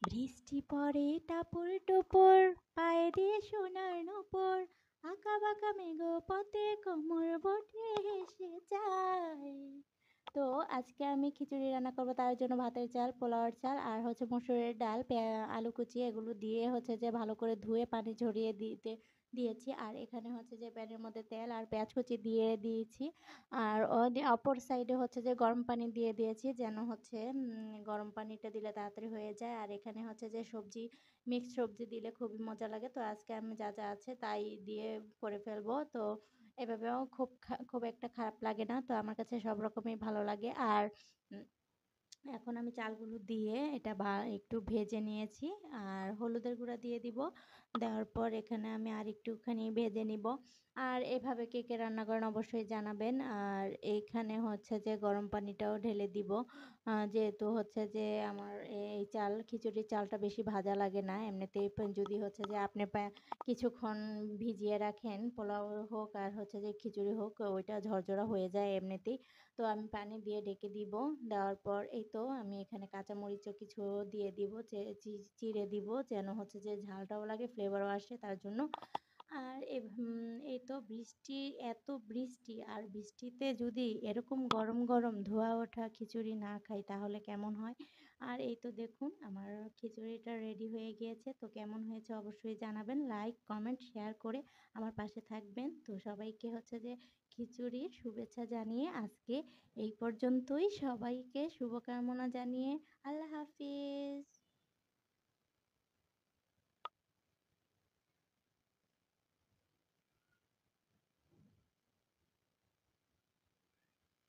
বৃষ্টি পড়ে টাপুর টুপুর, পায়ে দিয়ে সোনার নূপুর, আঁকা বাঁকা মেঘ পথে কোমর বটে হেসে যায়। তো আজকে আমি খিচুড়ি রান্না করব, তার জন্য ভাতের চাল, পোলাওয়ের চাল আর হচ্ছে মসুরের ডাল, আলু কুচি এগুলো দিয়ে হচ্ছে যে ভালো করে ধুয়ে পানি ঝরিয়ে দিয়েছি। আর এখানে হচ্ছে যে প্যানের মধ্যে তেল আর পেঁয়াজ কুচি দিয়ে দিয়েছি। আর অপর সাইডে হচ্ছে যে গরম পানি দিয়ে দিয়েছি, যেন হচ্ছে গরম পানিটা দিলে তাড়াতাড়ি হয়ে যায়। আর এখানে হচ্ছে যে মিক্সড সবজি দিলে খুবই মজা লাগে। তো আজকে আমি যা যা আছে তাই দিয়ে করে ফেলবো। তো এভাবেও খুব একটা খারাপ লাগে না। তো আমার কাছে সব রকমই ভালো লাগে। আর উম এখন আমি চালগুলো দিয়ে এটা একটু ভেজে নিয়েছি। আর হলুদের গুঁড়া দিয়ে দিব। দেওয়ার পর এখানে আমি আরেকটুখানি ভেজে নিব। আর এভাবে কে কে রান্না করেন অবশ্যই জানাবেন। আর এইখানে হচ্ছে যে গরম পানিটাও ঢেলে দিব। যেহেতু হচ্ছে যে আমার এই খিচুড়ির চালটা বেশি ভাজা লাগে না। এমনিতেই যদি হচ্ছে যে আপনি কিছুক্ষণ ভিজিয়ে রাখেন, পোলাও হোক আর হচ্ছে যে খিচুড়ি হোক, ওইটা ঝরঝরা হয়ে যায় এমনিতেই। তো আমি পানি দিয়ে ঢেকে দিব। দেওয়ার পর এই তো আমি এখানে কাঁচামরিচও কিছু দিয়ে দিব, চিড়ে দিব, যেন হচ্ছে যে ঝালটাও লাগে, ফ্লেভারও আসে তার জন্য। আর এই তো এত বৃষ্টি, আর বৃষ্টিতে যদি এরকম গরম গরম ধোয়া ওঠা খিচুড়ি না খাই তাহলে কেমন হয়। আর এই তো দেখুন আমার খিচুড়িটা রেডি হয়ে গিয়েছে। তো কেমন হয়েছে অবশ্যই জানাবেন, লাইক কমেন্ট শেয়ার করে আমার পাশে থাকবেন। তো সবাইকে হচ্ছে যে খিচুড়ির শুভেচ্ছা জানিয়ে আজকে এই পর্যন্তই। সবাইকে শুভকামনা জানিয়ে আল্লাহ হাফিজ।